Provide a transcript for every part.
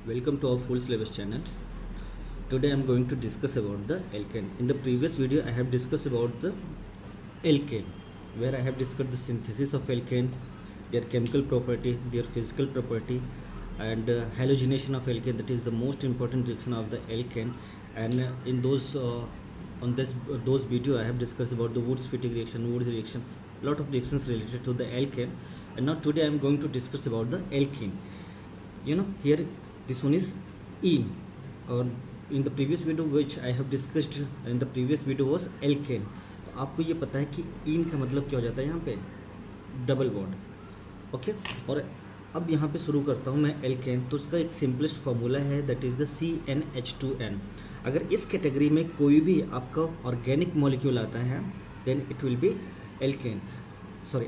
Welcome to our full syllabus channel. Today I am going to discuss about the alkane. In the previous video I have discussed about the alkane, where I have discussed the synthesis of alkane, their chemical property, their physical property, and halogenation of alkane. That is the most important reaction of the alkane. And in those those video I have discussed about the Wurtz-Fittig reaction, Wurtz reactions, lot of reactions related to the alkane. And now today I am going to discuss about the alkene. Here this one is ene, और in the previous video which I have discussed in the previous video was alkane. तो आपको ये पता है कि इन का मतलब क्या हो जाता है यहाँ पे डबल बॉन्ड. ओके, और अब यहाँ पे शुरू करता हूँ मैं एल्केन. तो उसका एक सिंपलेस्ट फार्मूला है, दैट इज़ द CnH2n. अगर इस कैटेगरी में कोई भी आपका ऑर्गेनिक मॉलिक्यूल आता है then it will be alkane,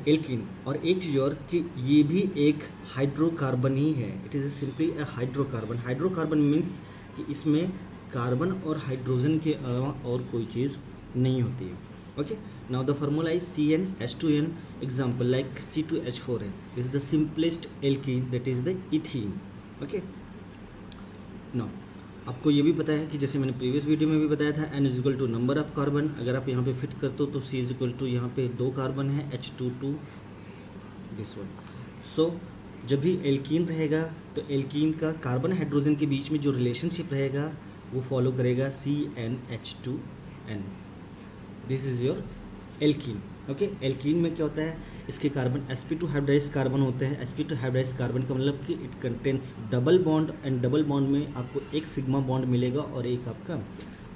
alkene. और एक चीज़ और कि ये भी एक हाइड्रोकार्बन ही है. It is simply a hydrocarbon. Hydrocarbon means कि इसमें कार्बन और हाइड्रोजन के अलावा और कोई चीज़ नहीं होती है. Okay, now the formula is CnH2n. Example like C2H4 है, is the simplest alkene, that is the ethene. Okay, now आपको ये भी पता है कि जैसे मैंने प्रीवियस वीडियो में भी बताया था, n is equal to number of carbon. अगर आप यहाँ पे फिट करते हो तो C इज इक्वल टू यहाँ पे 2 कार्बन है, H2 दिस वन. सो जब भी एल्कीन रहेगा तो एल्कीन का कार्बन हाइड्रोजन के बीच में जो रिलेशनशिप रहेगा वो फॉलो करेगा CnH2n. This is your alkene. Okay, alkene में क्या होता है, इसके कार्बन sp2 हाइब्रिडाइज कार्बन होते हैं. sp2 हाइब्रिडाइज कार्बन का मतलब कि it contains double bond, and double bond में आपको एक सिग्मा बॉन्ड मिलेगा और एक आपका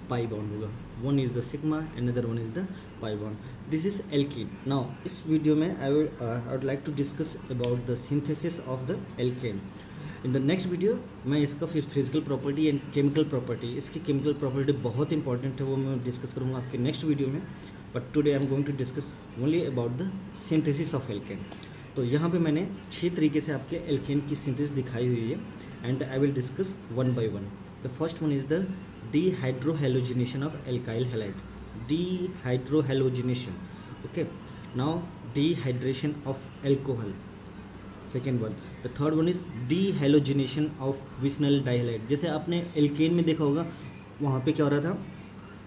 पाई बॉन्ड होगा. One is the sigma, another one is the pi bond. This is alkene. Now इस वीडियो में I would like to discuss about the synthesis of the alkane. In the next video मैं इसका फिर physical property and chemical property, इसकी chemical property बहुत important है, वो मैं डिस्कस करूँगा आपके नेक्स्ट वीडियो में. But today I am going to discuss only about the synthesis of alkane. तो यहाँ पे मैंने 6 तरीके से आपके एल्केन की सिंथेसिस दिखाई हुई है, and I will discuss one by one. The first one is the dehydrohalogenation of alkyl halide. Dehydrohalogenation. Okay, now dehydration of alcohol. Second one. The third one is dehalogenation of vinyl dihalide. जैसे आपने alkene में देखा होगा, वहाँ पे क्या हो रहा था,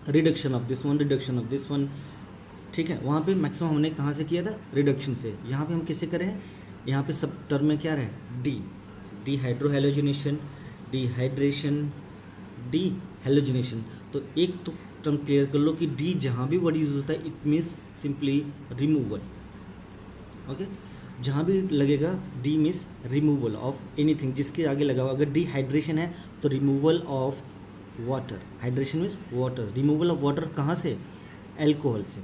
reduction of this one, reduction of this one. ठीक है, वहाँ पे मैक्सिमम हमने कहाँ से किया था, रिडक्शन से. यहाँ पे हम कैसे करें, यहाँ पे सब टर्म में क्या रहे, dehydrohalogenation, डिहाइड्रेशन, डीहैलोजिनेशन. तो एक तो टर्म क्लियर कर लो कि डी जहाँ भी वर्ड यूज होता है it means simply removal. Okay, जहाँ भी लगेगा de means removal of anything, जिसके आगे लगा हुआ. अगर डिहाइड्रेशन है तो removal of water. Hydration means water. Removal of water कहाँ से, एल्कोहल से.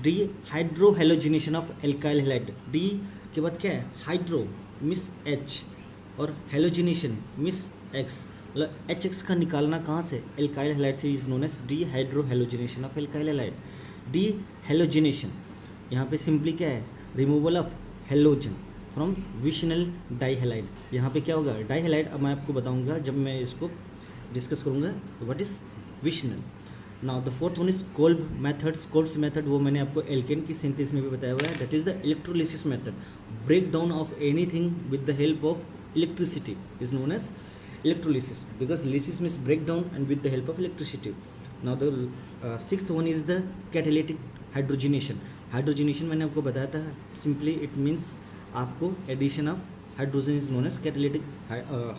Dehydrohalogenation of alkyl halide. De के बाद क्या है, हाइड्रो मीन्स एच और हैलोजिनेशन मीन्स एक्स. मतलब HX का निकालना कहाँ से, एल्काइल हैलाइड से, is known as dehydrohalogenation of alkyl halide. डीहैलोजिनेशन यहाँ पे सिंपली क्या है, रिमूवल ऑफ हैलोजन फ्रॉम विशनल डाइहैलाइड. यहाँ पे क्या होगा, डाइहैलाइड. अब मैं आपको बताऊँगा जब मैं इसको डिस्कस करूँगा what is vicinal. Now the fourth one is Kolbe method. Kolbe's method वो मैंने आपको एल्केन की सिंथेसिस में भी बताया हुआ है, that is the electrolysis method. Break down of anything with the help of electricity is known as electrolysis, because lysis means breakdown and with the help of electricity. Now the sixth one is the catalytic hydrogenation. Hydrogenation मैंने आपको बताया था, simply it means आपको addition of hydrogen is known as catalytic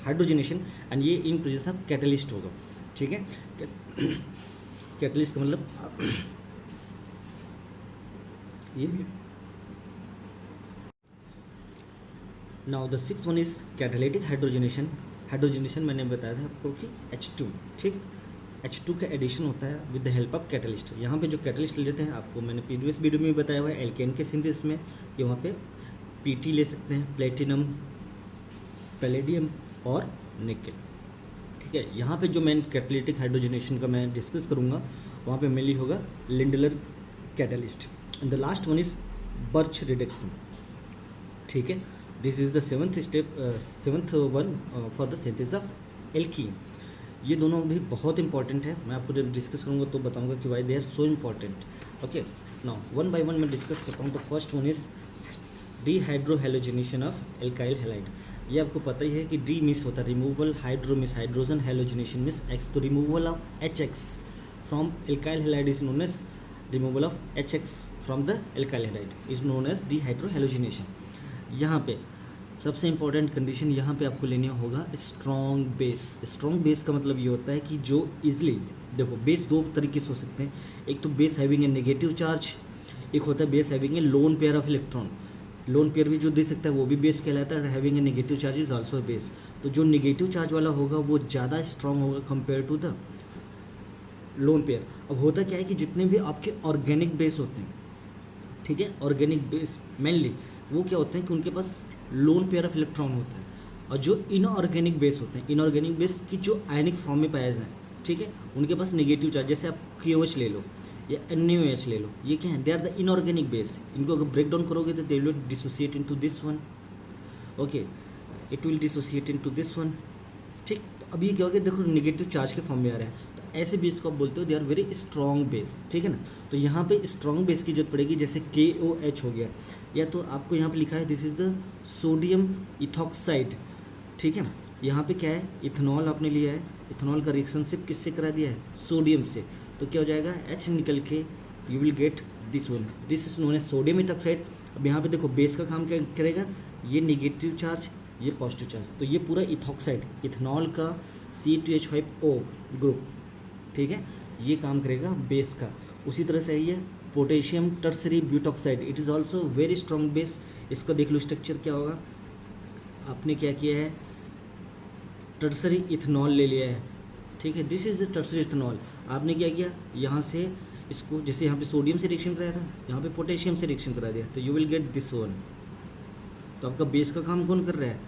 hydrogenation, and ये in presence of catalyst होगा. ठीक है, catalyst का मतलब ये. Now the sixth one is catalytic hydrogenation. Hydrogenation मैंने बताया था आपको कि H2, ठीक, H2 का एडिशन होता है with the help of catalyst. यहाँ पे जो कैटलिस्ट लेते हैं आपको मैंने प्रीवियस वीडियो में बताया हुआ है एल्केन के सिंथेसिस में कि वहाँ पे PT ले सकते हैं, प्लेटिनम, पैलेडियम और निकेल. ठीक है, यहाँ पे जो मैं कैटलिटिक हाइड्रोजनेशन का मैं डिस्कस करूँगा वहाँ पे मेनली होगा Lindlar catalyst. And the last one is birch reduction. ठीक है, this is the seventh one for the synthesis of alkene. ये दोनों भी बहुत इंपॉर्टेंट है. मैं आपको जब डिस्कस करूँगा तो बताऊँगा कि why they are so important. Okay, now one by one मैं डिस्कस करता हूँ. The first one is dehydrohalogenation of alkyl halide. ये आपको पता ही है कि डी मिस होता है removal, hydro means hydrogen, halogenation means X. तो removal of HX from alkyl halide is known as removal of HX from the alkyl halide is known as dehydro halogenation. यहाँ पे सबसे इंपॉर्टेंट कंडीशन यहाँ पे आपको लेना होगा स्ट्रॉन्ग बेस। स्ट्रॉन्ग बेस का मतलब ये होता है कि जो इजली, देखो बेस दो तरीके से हो सकते हैं, एक तो base having a negative charge, एक होता है base having a lone pair of electron. Lone pair भी जो दे सकता है वो भी बेस कहलाता है, having a negative charge is also base. तो जो नेगेटिव चार्ज वाला होगा वो ज़्यादा स्ट्रॉन्ग होगा compare to the lone pair. अब होता क्या है कि जितने भी आपके ऑर्गेनिक बेस होते हैं, ठीक है, ऑर्गेनिक बेस मेनली वो क्या होते हैं कि उनके पास लोन पेयर ऑफ इलेक्ट्रॉन होता है, और जो इनऑर्गेनिक बेस होते हैं, इनऑर्गेनिक बेस की जो आयनिक फॉर्म में पाए जाए, ठीक है, उनके पास नेगेटिव चार्ज, जैसे आप KOH ले लो या NaOH ले लो, ये क्या है, they are the inorganic base. इनको अगर ब्रेक डाउन करोगे तो they will dissociate into this one, okay, it will dissociate into this one, ठीक। तो अब ये क्या हो गया, देखो नेगेटिव चार्ज के फॉर्म में आ रहा है, तो ऐसे बेस को आप बोलते हो they are very strong base, ठीक है ना। तो यहाँ पे स्ट्रॉन्ग बेस की जरूरत पड़ेगी, जैसे KOH हो गया, या तो आपको यहाँ पे लिखा है this is the sodium ethoxide, ठीक है। यहाँ पे क्या है, इथेनॉल आपने लिया है, इथेनॉल का रिएक्शनशिप किससे करा दिया है, सोडियम से, तो क्या हो जाएगा, H निकल के you will get this one, this is known as sodium ethoxide. अब यहाँ पे देखो बेस का काम क्या करेगा, ये नेगेटिव चार्ज, ये पॉजिटिव चार्ज, तो ये पूरा इथॉक्साइड, इथेनॉल का C2H5O ग्रुप, ठीक है, ये काम करेगा बेस का। उसी तरह से ये potassium tertiary butoxide, it is also very strong base. इसका देख लो स्ट्रक्चर क्या होगा, आपने क्या किया है, टर्सरी इथेनॉल ले लिया है, ठीक है, this is the tertiary ethanol. आपने क्या किया, यहाँ से इसको, जैसे यहाँ पे सोडियम से रिएक्शन कराया था, यहाँ पे पोटेशियम से रिएक्शन करा दिया, तो you will get this one. तो आपका बेस का काम कौन कर रहा है,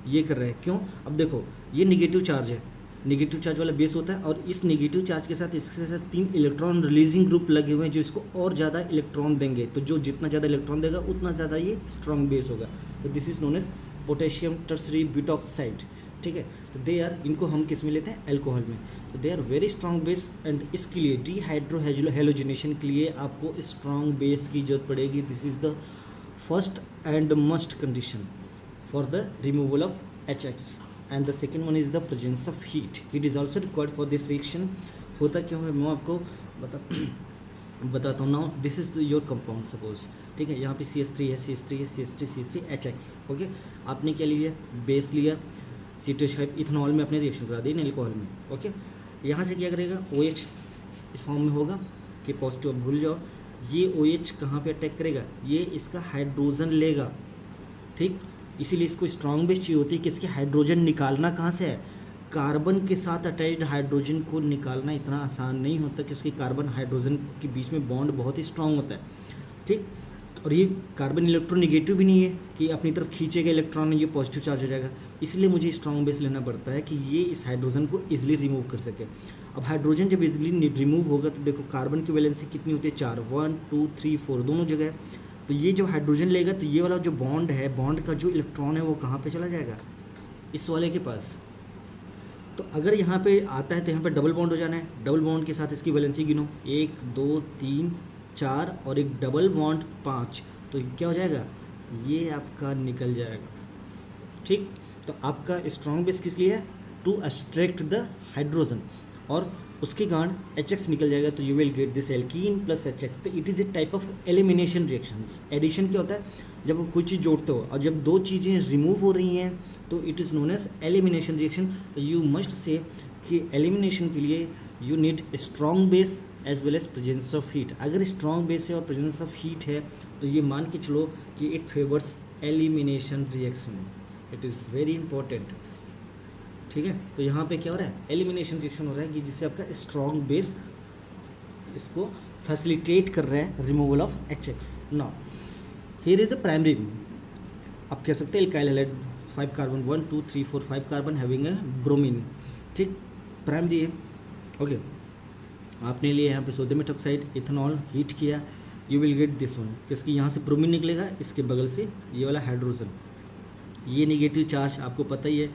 ये कर रहा है, क्यों, अब देखो ये निगेटिव चार्ज है, नेगेटिव चार्ज वाला बेस होता है, और इस नेगेटिव चार्ज के साथ इसके साथ 3 इलेक्ट्रॉन रिलीजिंग ग्रुप लगे हुए हैं जो इसको और ज़्यादा इलेक्ट्रॉन देंगे, तो जो जितना ज़्यादा इलेक्ट्रॉन देगा उतना ज़्यादा ये स्ट्रॉन्ग बेस होगा। तो this is known as potassium tertiary butoxide, ठीक है। तो दे आर, इनको हम किस में लेते हैं, अल्कोहल में। तो they are very strong base, and इसके लिए डिहाइड्रो हेलोजिनेशन के लिए आपको स्ट्रॉन्ग बेस की जरूरत पड़ेगी। This is the first and must condition for the removal of HX, and the second one is the presence of heat. Heat is also required for this reaction. होता क्यों है मैं आपको बताता हूँ। Now this is your compound suppose, ठीक है, यहाँ पे CH3 है, CH3 है, CH3 HX, ओके। आपने क्या लिया, बेस लिया, C2H5 इथेनॉल में अपने रिएक्शन करा दी अल्कोहल में, ओके। यहाँ से क्या करेगा, OH इस फॉर्म में होगा कि पॉजिटिव, भूल जाओ, ये OH कहाँ पे अटैक करेगा, ये इसका हाइड्रोजन लेगा, ठीक। इसीलिए इसको स्ट्रॉन्ग बेस चाहिए होती है कि इसके हाइड्रोजन निकालना कहाँ से है, कार्बन के साथ अटैच्ड हाइड्रोजन को निकालना इतना आसान नहीं होता, कि उसके कार्बन हाइड्रोजन के बीच में बॉन्ड बहुत ही स्ट्रांग होता है, ठीक। और ये कार्बन इलेक्ट्रॉन निगेटिव भी नहीं है कि अपनी तरफ खींचेगा इलेक्ट्रॉन, ये पॉजिटिव चार्ज हो जाएगा, इसलिए मुझे स्ट्रॉन्ग बेस लेना पड़ता है कि ये इस हाइड्रोजन को ईजिली रिमूव कर सके। अब हाइड्रोजन जब ईजिली रिमूव होगा तो देखो कार्बन की वैलेंसी कितनी होती है, 4, 1 2 3 4 दोनों जगह। तो ये जब हाइड्रोजन लेगा तो ये वाला जो बॉन्ड है, बॉन्ड का जो इलेक्ट्रॉन है वो कहाँ पे चला जाएगा, इस वाले के पास। तो अगर यहाँ पे आता है तो यहाँ पे डबल बॉन्ड हो जाना है, डबल बॉन्ड के साथ इसकी वैलेंसी गिनो, 1 2 3 4 और एक डबल बॉन्ड 5, तो क्या हो जाएगा, ये आपका निकल जाएगा, ठीक। तो आपका स्ट्रॉन्ग बेस किस लिए है, टू एब्स्ट्रैक्ट द हाइड्रोजन, और उसके कारण HX निकल जाएगा, तो you will get this alkene plus HX। तो it is a type of elimination reactions. Addition क्या होता है, जब आप कोई चीज़ जोड़ते हो और जब दो चीज़ें रिमूव हो रही हैं तो it is known as elimination reaction. तो यू मस्ट से कि एलिमिनेशन के लिए you need strong base as well as presence of heat. अगर स्ट्रॉन्ग बेस है और प्रेजेंस ऑफ हीट है तो ये मान के चलो कि it favours elimination reaction, it is very important, ठीक है। तो यहाँ पे क्या हो रहा है, एलिमिनेशन रिएक्शन हो रहा है कि जिससे आपका स्ट्रॉन्ग बेस इसको फैसिलिटेट कर रहा है removal of HX। Now here is the primary, आप कह सकते हैं alkyl halide 5 carbon 1 2 3 4 5 carbon having a bromine, ठीक, प्राइमरी है, ओके। आपने लिए यहाँ पे सोडियम हाइड्रोक्साइड, इथेनॉल हीट किया, you will get this one, किसकी यहाँ से ब्रोमीन निकलेगा, इसके बगल से ये वाला हाइड्रोजन, ये निगेटिव चार्ज आपको पता ही है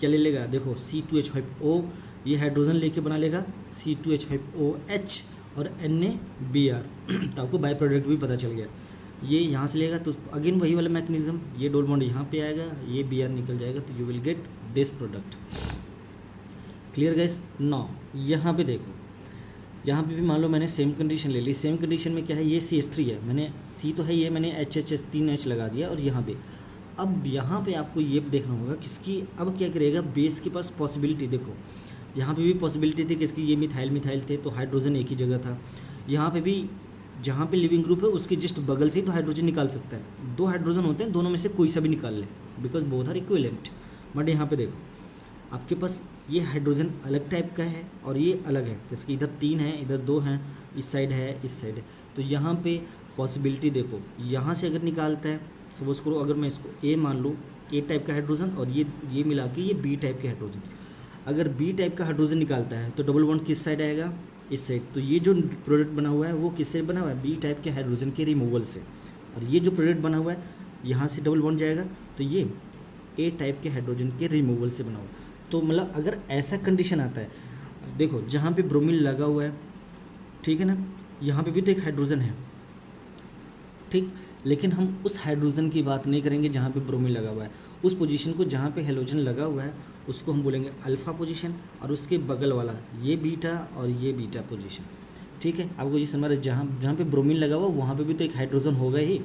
क्या ले लेगा, देखो C2H5O, ये हाइड्रोजन लेके बना लेगा C2H5OH और NaBr। तो आपको बाई प्रोडक्ट भी पता चल गया। ये यहाँ से लेगा तो अगेन वही वाला मैकेनिज्म, ये डबल बॉन्ड यहाँ पे आएगा, ये Br निकल जाएगा, तो you will get this product. Clear guys? Now यहाँ पे देखो, यहाँ पे भी मान लो मैंने सेम कंडीशन ले ली। सेम कंडीशन में क्या है, ये CH3 है, मैंने C तो है ये, मैंने HH 3H लगा दिया, और यहाँ पे अब यहाँ पे आपको ये देखना होगा किसकी, अब क्या करेगा, बेस के पास पॉसिबिलिटी देखो, यहाँ पे भी पॉसिबिलिटी थी किसकी, ये मिथाइल थे तो हाइड्रोजन एक ही जगह था। यहाँ पे भी जहाँ पे लिविंग ग्रुप है उसके जस्ट बगल से ही तो हाइड्रोजन निकाल सकता है, 2 हाइड्रोजन होते हैं, दोनों में से कोई सा भी निकाल ले, because both are equivalent. But यहाँ पे देखो आपके पास ये हाइड्रोजन अलग टाइप का है और ये अलग है, जैसे इधर 3 है, इधर 2 हैं, इस साइड है, इस साइड है, तो यहाँ पे पॉसिबिलिटी देखो, यहाँ से अगर निकालता है, सपोज करो अगर मैं इसको ए मान लूँ, ए टाइप का हाइड्रोजन, और ये मिला के ये बी टाइप के हाइड्रोजन, अगर बी टाइप का हाइड्रोजन निकालता है तो डबल बॉन्ड किस साइड आएगा, इस साइड, तो ये जो प्रोडक्ट बना हुआ है वो किससे बना हुआ है, बी टाइप के हाइड्रोजन के रिमूवल से, और ये जो प्रोडक्ट बना हुआ है यहाँ से डबल बॉन्ड जाएगा तो ये ए टाइप के हाइड्रोजन के रिमूवल से बना हुआ है। तो मतलब अगर ऐसा कंडीशन आता है, देखो जहाँ पे ब्रोमीन लगा हुआ है, ठीक है ना, यहाँ पे भी तो एक हाइड्रोजन है, ठीक, लेकिन हम उस हाइड्रोजन की बात नहीं करेंगे जहाँ पे ब्रोमीन लगा हुआ है, उस पोजीशन को जहाँ पे हेलोजन लगा हुआ है उसको हम बोलेंगे अल्फ़ा पोजीशन, और उसके बगल वाला ये बीटा और ये बीटा पोजीशन, ठीक है। आपको ये समझ, जहाँ पे ब्रोमीन लगा हुआ वहाँ पे भी तो एक हाइड्रोजन होगा ही,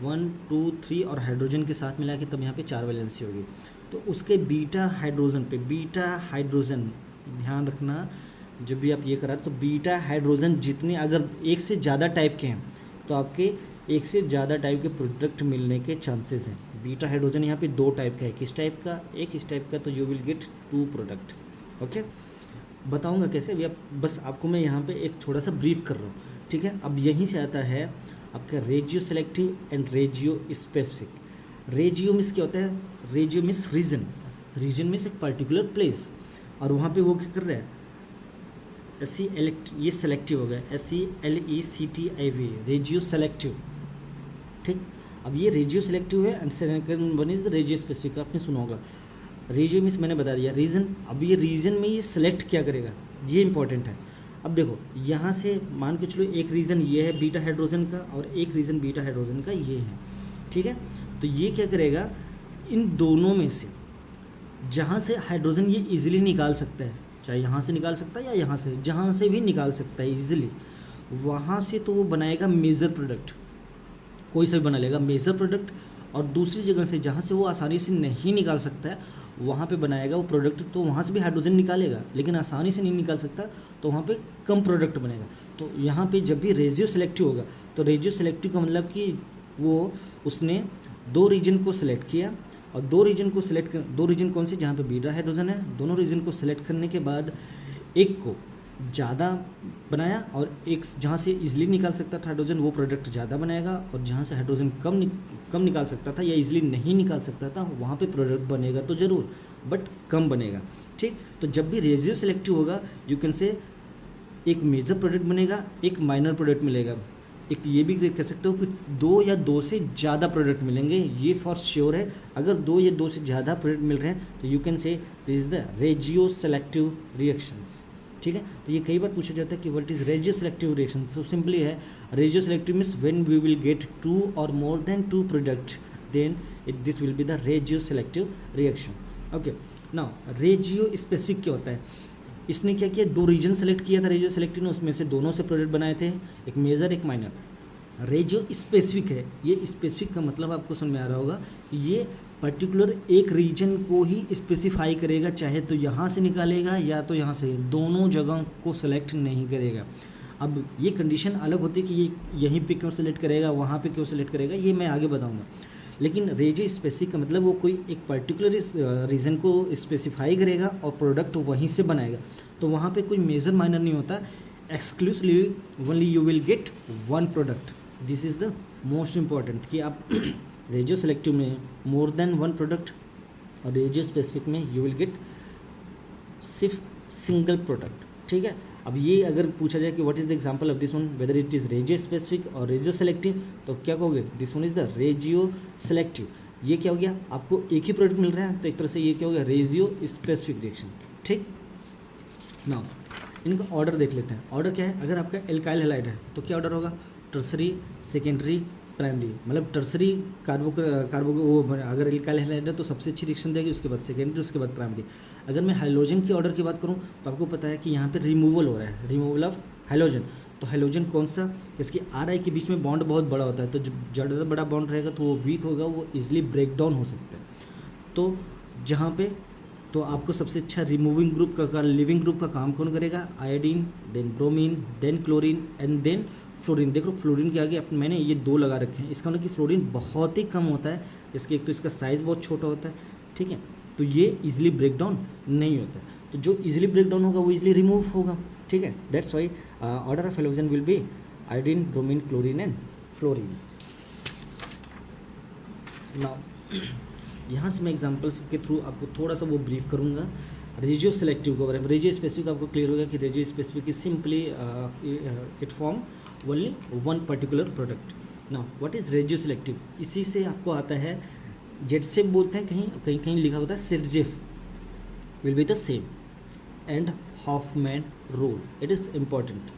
1 2 3 और हाइड्रोजन के साथ मिला के तब यहाँ पे 4 वैलेंसी होगी, तो उसके बीटा हाइड्रोजन पे, बीटा हाइड्रोजन ध्यान रखना जब भी आप ये करा, तो बीटा हाइड्रोजन जितने अगर एक से ज़्यादा टाइप के हैं तो आपके एक से ज़्यादा टाइप के प्रोडक्ट मिलने के चांसेस हैं। बीटा हाइड्रोजन यहाँ पे 2 टाइप का है, किस टाइप का, एक इस टाइप का, तो you will get 2 product. Okay, बताऊँगा कैसे, अभी आप बस आपको मैं यहाँ पे एक थोड़ा सा ब्रीफ कर रहा हूँ, ठीक है। अब यहीं से आता है आपका रेजियो सेलेक्टिव एंड रेजियो स्पेसिफिक। रेजियो मीन्स क्या होता है, रेजियो मीन्स रीजन, रीजन मीन्स एक पर्टिकुलर प्लेस, और वहाँ पे वो क्या कर रहा है, ये सेलेक्टिव हो गया, SELECTIV, रेजियो सेलेक्टिव, ठीक। अब ये रेजियो सेलेक्टिव है, and second one is the regio specific, आपने सुना होगा। रेजियो मीन्स मैंने बता दिया रीजन, अब ये रीजन में ये सेलेक्ट क्या करेगा, ये इंपॉर्टेंट है। अब देखो यहाँ से मान के चलो एक रीज़न ये है बीटा हाइड्रोजन का, और एक रीज़न बीटा हाइड्रोजन का ये है, ठीक है। तो ये क्या करेगा, इन दोनों में से जहाँ से हाइड्रोजन ये इजीली निकाल सकता है, चाहे यहाँ से निकाल सकता है या यहाँ से, जहाँ से भी निकाल सकता है इजीली, वहाँ से तो वो बनाएगा मेजर प्रोडक्ट, कोई सा भी बना लेगा मेजर प्रोडक्ट, और दूसरी जगह से जहाँ से वो आसानी से नहीं निकाल सकता है वहाँ पे बनाएगा वो प्रोडक्ट, तो वहाँ से भी हाइड्रोजन निकालेगा, लेकिन आसानी से नहीं निकाल सकता तो वहाँ पे कम प्रोडक्ट बनेगा। तो यहाँ पे जब भी रेजियो सेलेक्टिव होगा, तो रेजियो सेलेक्टिव का मतलब कि वो उसने 2 रीजन को सिलेक्ट किया, और 2 रीजन कौन से, जहाँ पे बीटा हाइड्रोजन है, दोनों रीजन को सिलेक्ट करने के बाद एक को ज़्यादा बनाया, और एक जहाँ से इजीली निकाल सकता था हाइड्रोजन वो प्रोडक्ट ज़्यादा बनाएगा, और जहाँ से हाइड्रोजन कम निकाल सकता था या इजीली नहीं निकाल सकता था वहाँ पे प्रोडक्ट बनेगा तो ज़रूर, बट कम बनेगा, ठीक। तो जब भी रेजियो सेलेक्टिव होगा यू कैन से एक मेजर प्रोडक्ट बनेगा, एक माइनर प्रोडक्ट मिलेगा, एक ये भी कह सकते हो कि 2 या 2 से ज़्यादा प्रोडक्ट मिलेंगे, ये फॉर श्योर है। अगर 2 या 2 से ज़्यादा प्रोडक्ट मिल रहे हैं तो you can say this is the regio selective reactions, ठीक है। तो ये कई बार पूछा जाता है कि what is regio selective reaction, तो सिंपली है regio selective means when we will get 2 or more than 2 product then this will be the regio selective reaction. Okay, now regio specific क्या होता है, इसने क्या किया, 2 रीजन सेलेक्ट किया था रेजियो सेलेक्टिव ने, उसमें से दोनों से प्रोडक्ट बनाए थे, एक मेजर एक माइनर। रेजियो स्पेसिफिक है, ये स्पेसिफिक का मतलब आपको समझ में आ रहा होगा कि ये पर्टिकुलर एक रीजन को ही स्पेसिफाई करेगा, चाहे तो यहाँ से निकालेगा या तो यहाँ से, दोनों जगह को सेलेक्ट नहीं करेगा। अब ये कंडीशन अलग होती है कि ये यहीं पे क्यों सेलेक्ट करेगा, वहाँ पे क्यों सेलेक्ट करेगा, ये मैं आगे बताऊँगा। लेकिन रेजियो स्पेसिफिक का मतलब वो कोई एक पर्टिकुलर रीजन को स्पेसिफाई करेगा और प्रोडक्ट वहीं से बनाएगा, तो वहाँ पे कोई मेजर माइनर नहीं होता, exclusively only you will gate 1 product. This is the most important कि आप रेजियो सेलेक्टिव में मोर देन 1 प्रोडक्ट, और रेजियो स्पेसिफिक में यू विल गेट सिर्फ सिंगल प्रोडक्ट, ठीक है। अब ये अगर पूछा जाए कि what is the example of this one, whether it is regio specific or regio selective, तो क्या कहोगे, this one is the regio selective. ये क्या हो गया, आपको एक ही प्रोडक्ट मिल रहा है तो एक तरह से ये क्या हो गया, रेजियो स्पेसिफिक रिएक्शन, ठीक। नाउ इनका ऑर्डर देख लेते हैं। ऑर्डर क्या है, अगर आपका एल्काइल हैलाइड है तो क्या ऑर्डर होगा, टर्सरी, सेकेंडरी, प्राइमरी, मतलब टर्सरी कार्बो वो अगर एल्काइल हैलाइड है तो सबसे अच्छी रिएक्शन देगी, उसके बाद सेकेंडरी, उसके बाद प्राइमरी। अगर मैं हाइड्रोजन की ऑर्डर की बात करूँ तो आपको पता है कि यहाँ पे रिमूवल हो रहा है, रिमूवल ऑफ हाइड्रोजन। तो हाइड्रोजन कौन सा, इसकी आर आई के बीच में बॉन्ड बहुत बड़ा होता है, तो जब ज़्यादा बड़ा बॉन्ड रहेगा तो वो वीक होगा, वो ईजिली ब्रेक डाउन हो सकता है। तो जहाँ पे तो आपको सबसे अच्छा रिमूविंग ग्रुप का लिविंग ग्रुप का काम कौन करेगा, iodine, then bromine, then chlorine and then fluorine. देखो फ्लोरीन के आगे मैंने ये 2 लगा रखे हैं, इसका मतलब कि फ्लोरीन बहुत ही कम होता है, इसके एक तो इसका साइज़ बहुत छोटा होता है, ठीक है, तो ये इजीली ब्रेक डाउन नहीं होता है। तो जो इजीली ब्रेक डाउन होगा वो इजीली रिमूव होगा, ठीक है। That's why order of halogen will be iodine, bromine, chlorine and fluorine. Now यहाँ से मैं एग्जांपल्स के थ्रू आपको थोड़ा सा वो ब्रीफ करूँगा रेजियो सेलेक्टिव के बारे में। रेजियो स्पेसिफिक आपको क्लियर होगा कि regio specific is simply it form only one particular product. Now what is regio selective, इसी से आपको आता है जेडसेफ बोलते हैं, कहीं कहीं कहीं लिखा होता है Saytzeff will be the same and Hofmann rule. It is important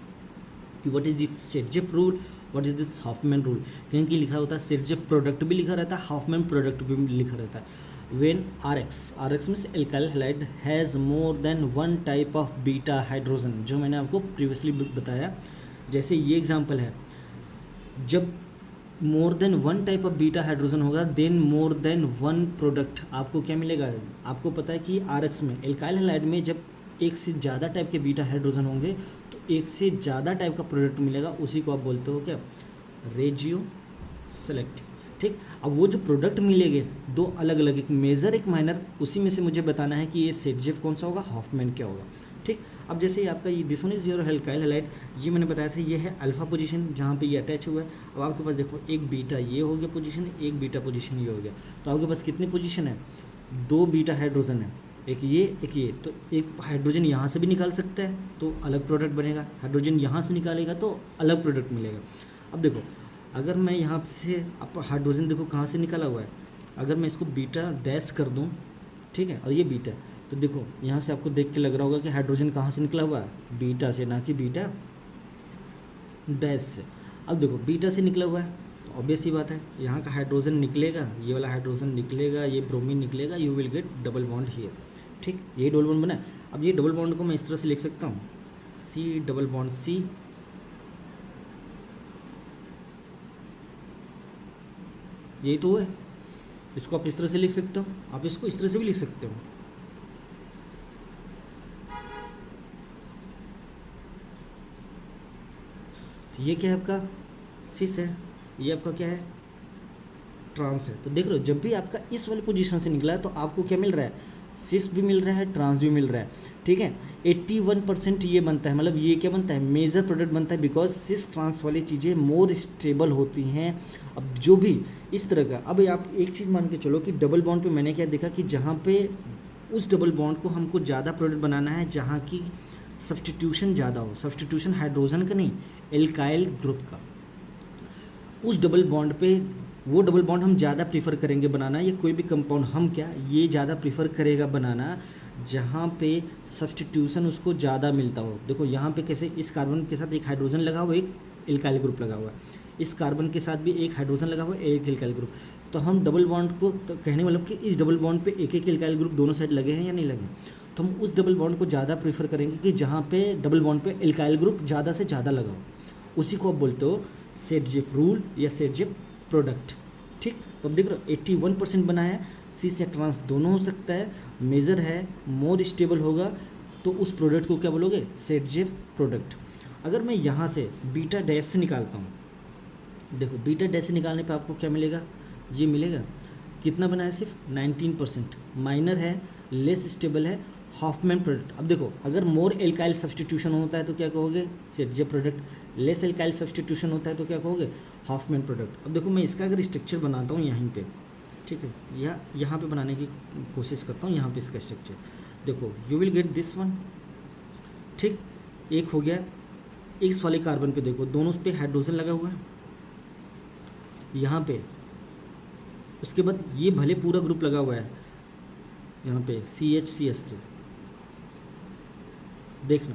कि what is this Saytzeff rule, what is this Hofmann rule. कहीं की लिखा होता है सेडजेफ प्रोडक्ट भी लिखा रहता है, हॉफमैन प्रोडक्ट भी लिखा रहता है। When RX means alkyl halide has more than one type of beta hydrogen, जो मैंने आपको प्रीवियसली बताया। जैसे ये एग्जांपल है, जब more than one type of beta hydrogen होगा then more than one product आपको क्या मिलेगा। आपको पता है कि RX में एल्काइल हैलाइड में जब एक से ज़्यादा टाइप के बीटा हाइड्रोजन होंगे तो एक से ज़्यादा टाइप का प्रोडक्ट मिलेगा, उसी को आप बोलते हो क्या, रेजियो सेलेक्टिव, ठीक। अब वो जो प्रोडक्ट मिलेंगे 2 अलग अलग, एक मेजर एक माइनर, उसी में से मुझे बताना है कि ये सेडजेफ कौन सा होगा, हॉफमैन क्या होगा, ठीक। अब जैसे आपका ये this one is your alkyl halide, ये मैंने बताया था ये है अल्फा पोजीशन जहाँ पे ये अटैच हुआ है। अब आपके पास देखो एक बीटा ये हो गया पोजीशन, एक बीटा पोजीशन ये हो गया, तो आपके पास कितनी पोजीशन है, 2 बीटा हाइड्रोजन है, एक ये, तो एक हाइड्रोजन यहाँ से भी निकाल सकता है तो अलग प्रोडक्ट बनेगा, हाइड्रोजन यहाँ से निकालेगा तो अलग प्रोडक्ट मिलेगा। अब देखो अगर मैं यहाँ से आप हाइड्रोजन देखो कहाँ से निकाला हुआ है, अगर मैं इसको बीटा डैश कर दूँ, ठीक है, और ये बीटा, तो देखो यहाँ से आपको देख के लग रहा होगा कि हाइड्रोजन कहाँ से निकला हुआ है, बीटा से, ना कि बीटा डैश से। अब देखो बीटा से निकला हुआ है तो ऑब्वियस ही बात है यहाँ का हाइड्रोजन निकलेगा, ये वाला हाइड्रोजन निकलेगा, ये ब्रोमीन निकलेगा, you will gate double bond here, ठीक, ये डबल बॉन्ड बना है। अब ये डबल बॉन्ड को मैं इस तरह से लिख सकता हूँ, C डबल बॉन्ड C, यही तो है, इसको आप इस तरह से लिख सकते हो, आप इसको इस तरह से भी लिख सकते हो। तो ये क्या है आपका सिस है, ये आपका क्या है ट्रांस है। तो देख रहे हो जब भी आपका इस वाली पोजीशन से निकला है तो आपको क्या मिल रहा है, सिस भी मिल रहा है, ट्रांस भी मिल रहा है, ठीक है। 81% ये बनता है, मतलब ये क्या बनता है, मेजर प्रोडक्ट बनता है, बिकॉज सिस ट्रांस वाली चीज़ें मोर स्टेबल होती हैं। अब जो भी इस तरह का, अब आप एक चीज़ मान के चलो कि डबल बॉन्ड पे मैंने क्या देखा कि जहाँ पे उस डबल बॉन्ड को हमको ज़्यादा प्रोडक्ट बनाना है जहाँ की सब्सटीट्यूशन ज़्यादा हो, सब्सटीट्यूशन हाइड्रोजन का नहीं एल्काइल ग्रुप का, उस डबल बॉन्ड पे वो डबल बॉन्ड हम ज़्यादा प्रीफर करेंगे बनाना, या कोई भी कंपाउंड हम क्या ये ज़्यादा प्रीफर करेगा बनाना जहाँ पे सब्सटीट्यूशन उसको ज़्यादा मिलता हो। देखो यहाँ पे कैसे इस कार्बन के साथ एक हाइड्रोजन लगा हुआ, एक एल्काइल ग्रुप लगा हुआ है, इस कार्बन के साथ भी एक हाइड्रोजन लगा हुआ, एक एल्काइल ग्रुप। तो हम डबल बॉन्ड को तो कहने मतलब कि इस डबल बॉन्ड पे एक एक एल्काइल ग्रुप दोनों साइड लगे हैं या नहीं लगे, तो हम उस डबल बॉन्ड को ज़्यादा प्रीफर करेंगे कि जहाँ पे डबल बॉन्ड पे एल्काइल ग्रुप ज़्यादा से ज़्यादा लगा हो, उसी को आप बोलते हो सेडजेफ रूल या सेडजेफ प्रोडक्ट, ठीक। तो अब देख रहे हो 81% बना है, सिस या ट्रांस दोनों हो सकता है, मेजर है, मोर स्टेबल होगा, तो उस प्रोडक्ट को क्या बोलोगे, सेडजेफ प्रोडक्ट। अगर मैं यहाँ से बीटा डैश से निकालता हूँ, देखो बीटा डैश से निकालने पे आपको क्या मिलेगा, ये मिलेगा, कितना बना है, सिर्फ 19%, माइनर है, लेस स्टेबल है, हॉफमैन प्रोडक्ट। अब देखो अगर मोर एल्काइल सब्सटीट्यूशन होता है तो क्या कहोगे, सेडजेफ प्रोडक्ट, लेस एल्काइल सब्सटीट्यूशन होता है तो क्या कहोगे, हॉफमैन प्रोडक्ट। अब देखो मैं इसका अगर स्ट्रक्चर बनाता हूँ यहीं पे, ठीक है, या यहाँ पे बनाने की कोशिश करता हूँ, यहाँ पे इसका स्ट्रक्चर देखो, you will get this one, ठीक, एक हो गया। इस वाले कार्बन पे देखो दोनों पे हाइड्रोजन लगा हुआ है यहाँ पे, उसके बाद ये भले पूरा ग्रुप लगा हुआ है यहाँ पे CH CH3, देखना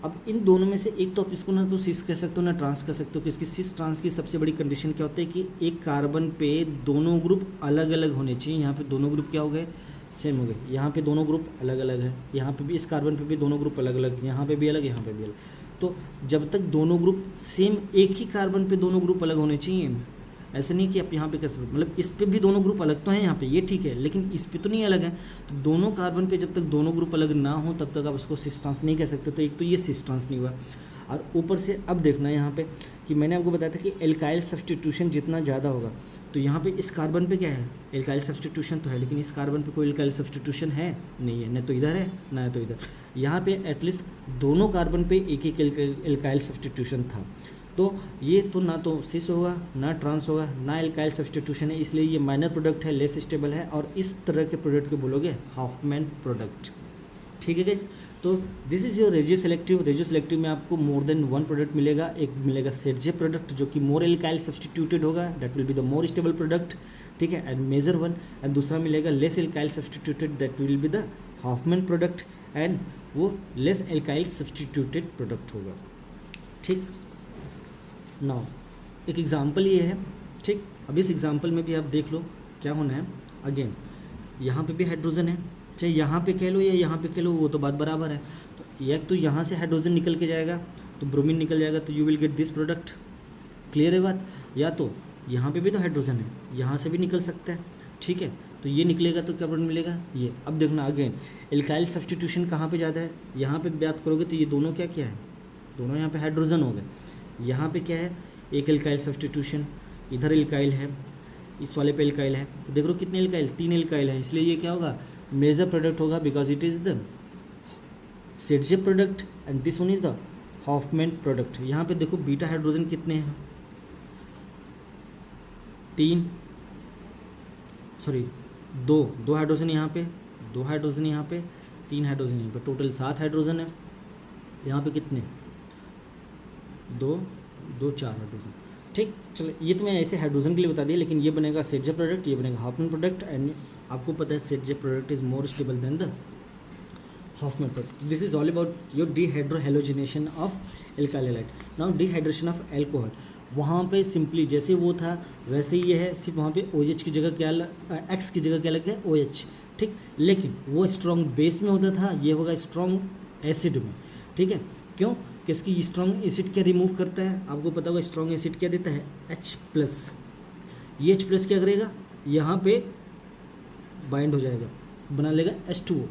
अब इन दोनों में से एक तो आप इसको ना तो सिस कह सकते हो ना ट्रांस कह सकते हो, कि इसकी सिस ट्रांस की सबसे बड़ी कंडीशन क्या होता है कि एक कार्बन पे दोनों ग्रुप अलग अलग होने चाहिए। यहाँ पे दोनों ग्रुप क्या हो गए, सेम हो गए। यहाँ पे दोनों ग्रुप अलग अलग है, यहाँ पे भी इस कार्बन पे भी दोनों ग्रुप अलग अलग, यहाँ पे भी अलग, यहाँ पे भी अलग। तो जब तक दोनों ग्रुप सेम, एक ही कार्बन पे दोनों ग्रुप अलग होने चाहिए। ऐसे नहीं कि आप यहाँ पे कैसे, मतलब इस पे भी दोनों ग्रुप अलग तो हैं यहाँ पे, ये ठीक है, लेकिन इस पे तो नहीं अलग है। तो दोनों कार्बन पे जब तक दोनों ग्रुप अलग ना हो तब तक आप इसको सिस ट्रांस नहीं कह सकते। तो एक तो ये सिस ट्रांस नहीं हुआ। और ऊपर से अब देखना यहाँ पे कि मैंने आपको बताया था कि एल्काइल सब्स्टिट्यूशन जितना ज़्यादा होगा, तो यहाँ पे इस कार्बन पे क्या है, एल्काइल सब्स्टिट्यूशन तो है, लेकिन इस कार्बन पे कोई एल्काइल सब्स्टिट्यूशन है नहीं है, न तो इधर है ना तो इधर। यहाँ पे एटलीस्ट दोनों कार्बन पे एक एक एल्काइल सब्स्टिट्यूशन था। तो ये तो ना तो सिस होगा ना ट्रांस होगा ना एल्काइल सब्स्टिट्यूशन है, इसलिए ये माइनर प्रोडक्ट है, लेस स्टेबल है, और इस तरह के प्रोडक्ट को बोलोगे हॉफमैन प्रोडक्ट। ठीक है गाइस, तो this is your regio selective. Regio selective में आपको मोर देन वन प्रोडक्ट मिलेगा। एक मिलेगा सेटजे प्रोडक्ट जो कि मोर एल्काइल सब्स्टिट्यूटेड होगा, that will be the more stable product. ठीक है, एंड मेजर वन। एंड दूसरा मिलेगा less alkyl substituted, that will be the Hofmann product, and वो लेस एल्काइल सब्स्टिट्यूटेड प्रोडक्ट होगा। ठीक, नाउ एक एग्जाम्पल ये है। ठीक, अब इस एग्जाम्पल में भी आप देख लो क्या होना है। अगेन यहाँ पे भी हाइड्रोजन है, चाहे यहाँ पे कह लो या यहाँ पे कह लो, वो तो बात बराबर है। तो एक तो यहाँ से हाइड्रोजन निकल के जाएगा तो ब्रोमीन निकल जाएगा, तो you will get this product. Clear है बात? या तो यहाँ पे भी तो हाइड्रोजन है, यहाँ से भी निकल सकता है। ठीक है, तो ये निकलेगा तो क्या प्रोडक्ट मिलेगा, ये। अब देखना अगेन एल्काइल सब्स्टिट्यूशन कहाँ पे ज़्यादा है, यहाँ पे बात करोगे तो ये दोनों क्या क्या है, दोनों यहाँ पे हाइड्रोजन हो गए। यहाँ पे क्या है, एक एल्काइल सब्स्टिट्यूशन, इधर एल्काइल है, इस वाले पे एल्काइल है। तो देख लो कितने एल्काइल, 3 एल्काइल है, इसलिए ये क्या होगा, मेजर प्रोडक्ट होगा, because it is the Saytzeff product and this one is the Hofmann product. यहाँ पे देखो बीटा हाइड्रोजन कितने हैं, 3, सॉरी 2 हाइड्रोजन यहाँ पे, 2 हाइड्रोजन यहाँ पे, 3 हाइड्रोजन यहाँ पे, टोटल 7 हाइड्रोजन है। यहाँ पे कितने, 2 4 हाइड्रोजन। ठीक, चलो ये तो मैं ऐसे हाइड्रोजन के लिए बता दिया, लेकिन ये बनेगा सेटजे प्रोडक्ट, ये बनेगा हॉफमैन प्रोडक्ट, एंड आपको पता है Saytzeff product is more stable than the Hofmann product. This is all about your dehydrohalogenation of alkyl halide. Now dehydration of alcohol, वहाँ पे सिंपली जैसे वो था वैसे ही ये है, सिर्फ वहाँ पे OH की जगह क्या, X की जगह क्या लग गया, OH। ठीक, लेकिन वो स्ट्रॉन्ग बेस में होता था, ये होगा स्ट्रॉन्ग एसिड में। ठीक है, क्यों कि इसकी स्ट्रॉन्ग एसिड क्या रिमूव करता है, आपको पता होगा स्ट्रॉन्ग एसिड क्या देता है, H+। ये H+ क्या करेगा, यहाँ पे बाइंड हो जाएगा, बना लेगा H2O।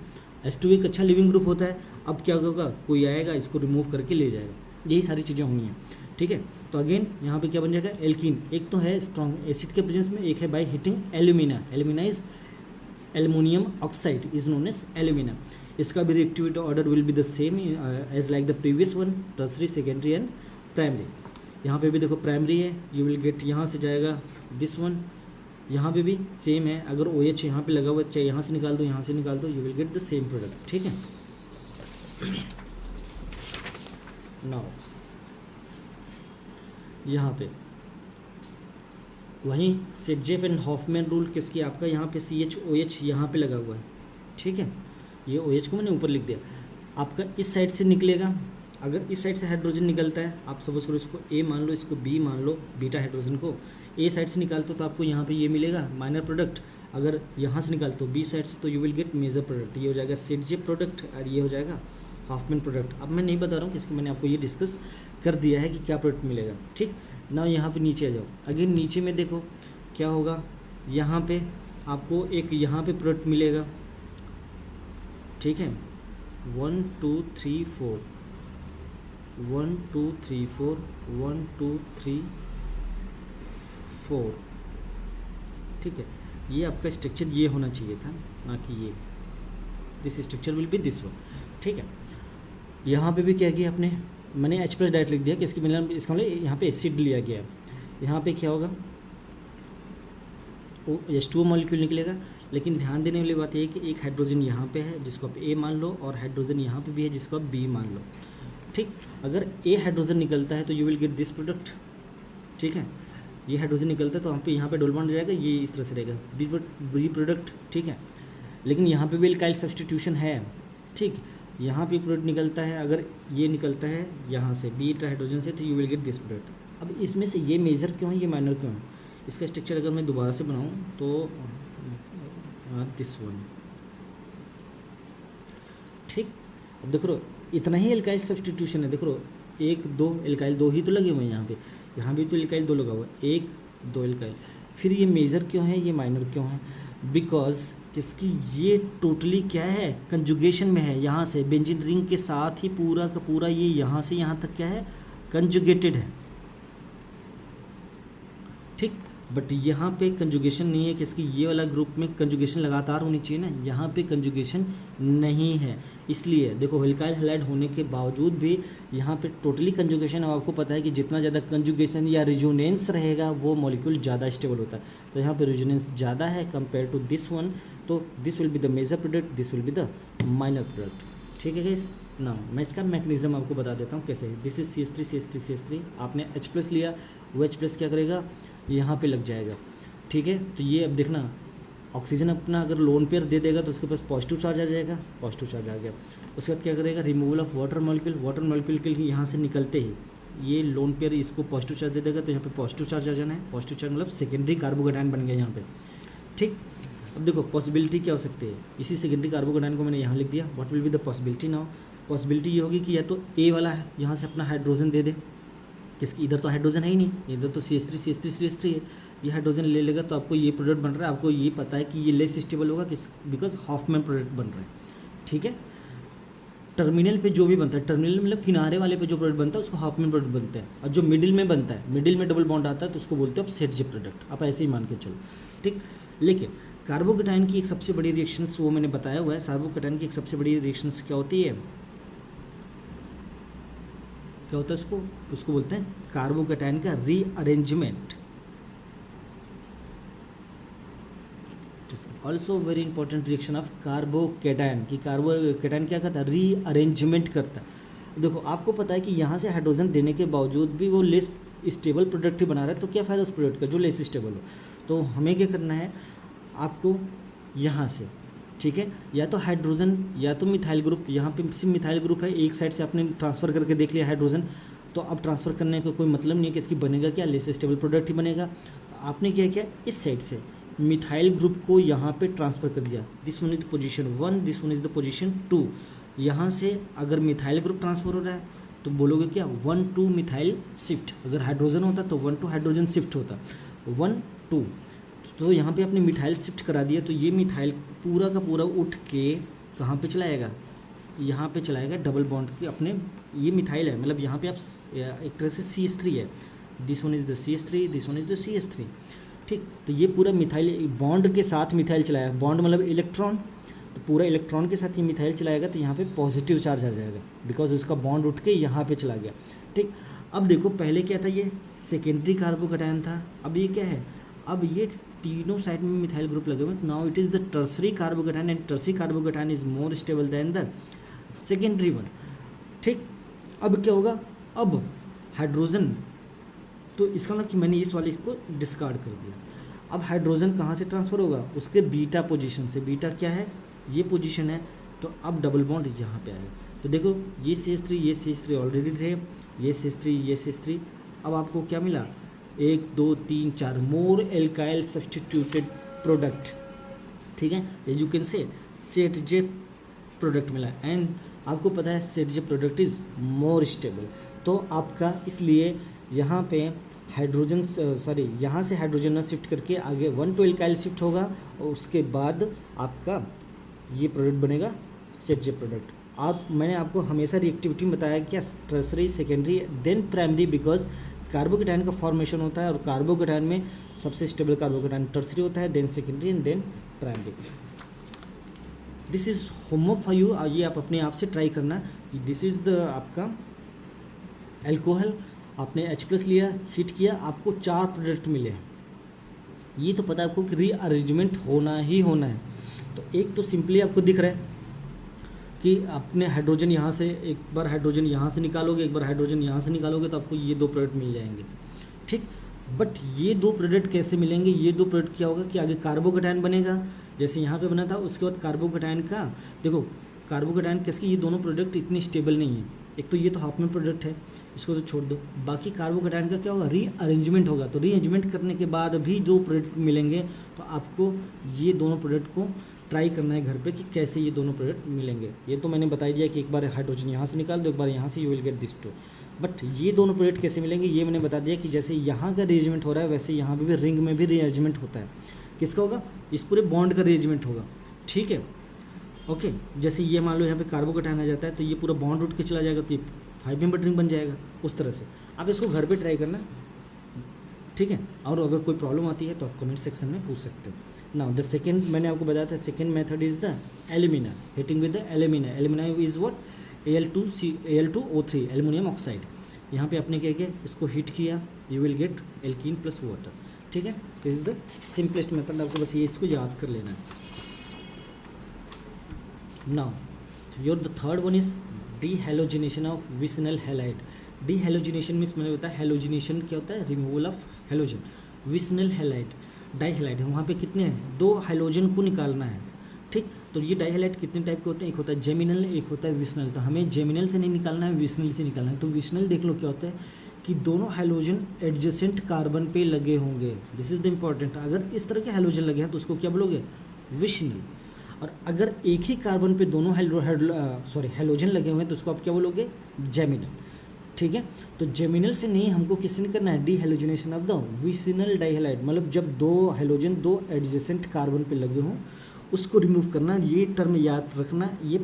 H2O एक अच्छा लिविंग ग्रुप होता है। अब क्या होगा, कोई आएगा इसको रिमूव करके ले जाएगा, यही सारी चीज़ें हुई हैं। ठीक है, तो अगेन यहाँ पे क्या बन जाएगा, एल्कीन। एक तो है स्ट्रॉन्ग एसिड के प्रेजेंस में, एक है by heating alumina. Alumina is aluminium oxide is known as alumina. इसका भी reactivity order will be the same as like the previous one, tertiary, secondary and primary. यहाँ पे भी देखो प्राइमरी है, यू विल गेट यहाँ से जाएगा दिस वन। यहाँ पे भी सेम है, अगर OH यहाँ पे लगा हुआ है, चाहे यहाँ से निकाल दो यहाँ से निकाल दो, you will get the same product. ठीक है, नाउ यहाँ पे वहीं सेटजेफ एंड हॉफमैन रूल किसकी, आपका यहाँ पे CHOH यहाँ पे लगा हुआ है। ठीक है, ये OH को मैंने ऊपर लिख दिया, आपका इस साइड से निकलेगा। अगर इस साइड से हाइड्रोजन निकलता है, आप सपोज करो इसको A मान लो, इसको B मान लो, बीटा हाइड्रोजन को A साइड से निकालते हो तो आपको यहाँ पे ये मिलेगा माइनर प्रोडक्ट। अगर यहाँ से निकालते हो B साइड से तो you will get major product, ये हो जाएगा सेटजे प्रोडक्ट और ये हो जाएगा हॉफमैन प्रोडक्ट। अब मैं नहीं बता रहा हूँ किसकी, मैंने आपको ये डिस्कस कर दिया है कि क्या प्रोडक्ट मिलेगा। ठीक, ना यहाँ पे नीचे आ जाओ। अगेन नीचे में देखो क्या होगा, यहाँ पे आपको एक यहाँ पे प्रोडक्ट मिलेगा। ठीक है, 1 2 3 4 1 2 3 4 1 2 3 4। ठीक है, ये आपका स्ट्रक्चर ये होना चाहिए था, ना कि ये। This structure will be this one. ठीक है, यहाँ पे भी क्या किया आपने, मैंने H+ डायरेक्ट लिख दिया कि इसकी मतलब इसका मतलब यहाँ पे एसिड लिया गया है। यहाँ पे क्या होगा, H2O मॉलिक्यूल निकलेगा। लेकिन ध्यान देने वाली बात ये है कि एक हाइड्रोजन यहाँ पे है जिसको आप A मान लो, और हाइड्रोजन यहाँ पे भी है जिसको आप B मान लो। ठीक, अगर A हाइड्रोजन निकलता है तो you will get this product. ठीक है, ये हाइड्रोजन निकलता है तो यहाँ पे डबल बॉन्ड जाएगा, ये इस तरह से रहेगा B प्रोडक्ट। ठीक है, लेकिन यहाँ पे भी एल्काइल सब्स्टिट्यूशन है। ठीक, यहाँ पे प्रोडक्ट निकलता है, अगर ये निकलता है यहाँ से बीटा हाइड्रोजन से, तो you will get this product. अब इसमें से ये मेजर क्यों है, ये माइनर क्यों है? इसका स्ट्रक्चर अगर मैं दोबारा से बनाऊँ तो दिस वन, ठीक। अब देख लो इतना ही एल्काइल सब्स्टिट्यूशन है, देख लो 1 2 एल्काइल 2 ही तो लगे हुए हैं यहाँ भी तो एल्काइल 2 लगा हुआ है, 1 2 एल्काइल। फिर ये मेजर क्यों है, ये माइनर क्यों है? बिकॉज किसकी, ये टोटली क्या है, कंजुगेशन में है। यहाँ से बेंजीन रिंग के साथ ही पूरा का पूरा ये यहाँ से यहाँ तक क्या है, कंजुगेटेड है, ठीक। बट यहाँ पे कंजुगेशन नहीं है किसकी, ये वाला ग्रुप में कंजुगेशन लगातार होनी चाहिए ना, यहाँ पे कंजुगेशन नहीं है। इसलिए देखो एल्काइल हैलाइड होने के बावजूद भी यहाँ पे टोटली कंजुगेशन है। आपको पता है कि जितना ज़्यादा कंजुगेशन या रिजोनेंस रहेगा वो मॉलिक्यूल ज़्यादा स्टेबल होता है। तो यहाँ पे रिजोनेंस ज़्यादा है कंपेयर टू दिस वन, तो this will be the major product, this will be the minor product, ठीक है गाइस। ना मैं इसका मैकेनिज्म आपको बता देता हूँ कैसे। This is CH3 CH3 CH3, आपने H+ लिया, वो H+ क्या करेगा, यहाँ पे लग जाएगा, ठीक है। तो ये अब देखना ऑक्सीजन अपना अगर लोन पेयर दे देगा तो उसके पास पॉजिटिव चार्ज आ जाएगा, पॉजिटिव चार्ज आ गया। उसके बाद क्या करेगा, removal of water molecule, water molecule के यहाँ से निकलते ही ये लोन पेयर इसको पॉजिटिव चार्ज दे देगा, तो यहाँ पे पॉजिटिव चार्ज आ जाना है। पॉजिटिव चार्ज मतलब सेकेंडरी कार्बोकेटायन बन गया यहाँ पे, ठीक। अब देखो पॉसिबिलिटी क्या हो सकती है, इसी सेकेंडरी कार्बोकेटायन को मैंने यहाँ लिख दिया। What will be the possibility now, possibility ये होगी कि या तो ए वाला है यहाँ से अपना हाइड्रोजन दे दे, किसकी, इधर तो हाइड्रोजन है ही नहीं, इधर तो CH3 CH3 CH3 है, ये हाइड्रोजन ले लेगा तो आपको ये प्रोडक्ट बन रहा है। आपको ये पता है कि ये लेस स्टेबल होगा किस, बिकॉज हॉफमैन प्रोडक्ट बन रहा है, ठीक है। टर्मिनल पे जो भी बनता है, टर्मिनल मतलब किनारे वाले पे जो प्रोडक्ट बनता है उसको हॉफमैन प्रोडक्ट बनता है, और जो मिडिल में बनता है, मिडिल में डबल बॉन्ड आता है तो उसको बोलते हैं आप सेट जे प्रोडक्ट, आप ऐसे ही मान के चलो, ठीक। लेकिन कार्बोकेटायन की एक सबसे बड़ी रिएक्शंस वो मैंने बताया हुआ है, कार्बोकेटायन की एक सबसे बड़ी रिएक्शंस क्या होती है, क्या होता है उसको बोलते हैं कार्बोकेटायन का rearrangement. Also very important reaction of carbocation, कि कार्बोकेटायन क्या करता है, रीअरेंजमेंट करता है। देखो आपको पता है कि यहाँ से हाइड्रोजन देने के बावजूद भी वो लेस स्टेबल प्रोडक्ट ही बना रहा है, तो क्या फ़ायदा उस प्रोडक्ट का जो लेस स्टेबल हो। तो हमें क्या करना है, आपको यहाँ से, ठीक है, या तो हाइड्रोजन या तो मिथाइल ग्रुप, यहाँ पे सिर्फ मिथाइल ग्रुप है, एक साइड से आपने ट्रांसफ़र करके देख लिया हाइड्रोजन, तो अब ट्रांसफ़र करने का कोई मतलब नहीं है कि इसकी बनेगा क्या, लेस स्टेबल प्रोडक्ट ही बनेगा। तो आपने क्या किया, इस साइड से मिथाइल ग्रुप को यहाँ पे ट्रांसफ़र कर दिया, this one is the position 1, this one is the position 2। यहाँ से अगर मिथाइल ग्रुप ट्रांसफ़र हो रहा है तो बोलोगे क्या, 1 2 मिथाइल शिफ्ट, अगर हाइड्रोजन होता तो 1 2 हाइड्रोजन शिफ्ट होता, 1 2। तो यहाँ पे आपने मिथाइल शिफ्ट करा दिया, तो ये मिथाइल पूरा का पूरा उठ के कहाँ पे चलाएगा, यहाँ पे चलाएगा डबल बॉन्ड के अपने, ये मिथाइल है मतलब यहाँ पे आप एक तरह से CH3 है, this one is the CH3, this one is the CH3, ठीक। तो ये पूरा मिथाइल बॉन्ड के साथ मिथाइल चलाया, बॉन्ड मतलब इलेक्ट्रॉन, तो पूरा इलेक्ट्रॉन के साथ ये मिथाइल चलाएगा, तो यहाँ पे पॉजिटिव चार्ज आ जाएगा, बिकॉज उसका बॉन्ड उठ के यहाँ पे चला गया, ठीक। अब देखो पहले क्या था, ये सेकेंडरी कार्बोकेटायन था, अब ये क्या है, अब ये तीनों साइड में मिथाइल ग्रुप लगे हुए, now it is the tertiary carbocation, and tertiary carbocation is more stable than the secondary one, ठीक। अब क्या होगा, अब हाइड्रोजन, तो इसका मतलब कि मैंने इस वाले इसको डिस्कार्ड कर दिया। अब हाइड्रोजन कहाँ से ट्रांसफ़र होगा, उसके बीटा पोजीशन से, बीटा क्या है, ये पोजीशन है, तो अब डबल बॉन्ड यहाँ पे आएगा। तो देखो ये CH3 ऑलरेडी थे, ये CH3, अब आपको क्या मिला, 1 2 3 4 मोर एल्काइल सब्सटीट्यूटेड प्रोडक्ट, ठीक है, यू कैन से सेट जे प्रोडक्ट मिला, एंड आपको पता है set J product is more stable. तो आपका इसलिए यहाँ पे हाइड्रोजन यहाँ से हाइड्रोजन शिफ्ट करके आगे 1 2 एल्काइल शिफ्ट होगा, और उसके बाद आपका ये प्रोडक्ट बनेगा सेट जे प्रोडक्ट। मैंने आपको हमेशा रिएक्टिविटी में बताया क्या, tertiary secondary then primary, because carbocation का फॉर्मेशन होता है और कार्बोकेटायन में सबसे स्टेबल कार्बोकेटायन टर्सरी होता है, then secondary and then primary. This is homework for you, ये आप अपने आप से ट्राई करना कि दिस इज़ द आपका एल्कोहल, आपने H+ लिया, हीट किया, आपको 4 प्रोडक्ट मिले हैं, ये तो पता है आपको कि रीअरेंजमेंट होना ही होना है। तो एक तो सिंपली आपको दिख रहा है कि आपने हाइड्रोजन यहाँ से, एक बार हाइड्रोजन यहाँ से निकालोगे, एक बार हाइड्रोजन यहाँ से निकालोगे, तो आपको ये 2 प्रोडक्ट मिल जाएंगे, ठीक। बट ये 2 प्रोडक्ट कैसे मिलेंगे, ये 2 प्रोडक्ट क्या होगा कि आगे कार्बोकेटायन बनेगा, जैसे यहाँ पे बना था, उसके बाद कार्बोकेटायन का देखो कार्बोकेटायन किसकी, ये दोनों प्रोडक्ट इतनी स्टेबल नहीं है। एक तो ये तो हाफ में प्रोडक्ट है, इसको तो छोड़ दो, बाकी कार्बोकेटायन का क्या होगा, रीअरेंजमेंट होगा। तो रीअरेंजमेंट करने के बाद भी जो प्रोडक्ट मिलेंगे, तो आपको ये दोनों प्रोडक्ट को ट्राई करना है घर पे कि कैसे ये दोनों प्रोडक्ट मिलेंगे। ये तो मैंने बता दिया कि एक बार हाइड्रोजन यहाँ से निकाल दो, एक बार यहाँ से, you will get this two. But ये दोनों प्रोडक्ट कैसे मिलेंगे ये मैंने बता दिया कि जैसे यहाँ का रीअरेंजमेंट हो रहा है वैसे यहाँ पे भी रिंग में भी रीअरेंजमेंट होता है। किसका होगा, इस पूरे बॉन्ड का रीअरेंजमेंट होगा, ठीक है। ओके, जैसे ये मान लो यहाँ पे कार्बोकेटायन आ जाता है तो ये पूरा बॉन्ड उठ के चला जाएगा, तो ये 5 मेंबर रिंग बन जाएगा। उस तरह से आप इसको घर पे ट्राई करना, ठीक है। और अगर कोई प्रॉब्लम आती है तो आप कमेंट सेक्शन में पूछ सकते हो। नाउ द सेकेंड, मैंने आपको बताया था second method is the alumina, heating with the alumina. Alumina is what, Al2O3, aluminium oxide. यहाँ पे आपने क्या किया, इसको हीट किया, you will get alkene plus water, ठीक है। This is the simplest method, आपको बस ये इसको याद कर लेना है। Now your the third one is dehalogenation of vicinal halide. Dehalogenation means मैंने बताया हैलोजिनेशन क्या होता है, removal of halogen. Vicinal halide, डाइहैलाइड है, वहाँ पे कितने हैं, 2 हैलोजन को निकालना है, ठीक। तो ये डाइहैलाइड कितने टाइप के होते हैं, एक होता है जेमिनल, एक होता है विसिनल। तो हमें जेमिनल से नहीं निकालना है, विसिनल से निकालना है। तो विसिनल देख लो क्या होता है कि दोनों हैलोजन एडजेसेंट कार्बन पे लगे होंगे। This is the important. अगर इस तरह के हैलोजन लगे हैं तो उसको क्या बोलोगे, विसिनल। और अगर एक ही कार्बन पे दोनों हैलोजन लगे हुए हैं तो उसको आप क्या बोलोगे, जेमिनल, ठीक है। तो जेमिनल से नहीं, हमको किससे नहीं करना है, डीहैलोजिनेशन ऑफ द विसिनल डाइहैलाइड। मतलब जब 2 हैलोजन 2 एडजेसेंट कार्बन पे लगे हों उसको रिमूव करना। ये टर्म याद रखना, ये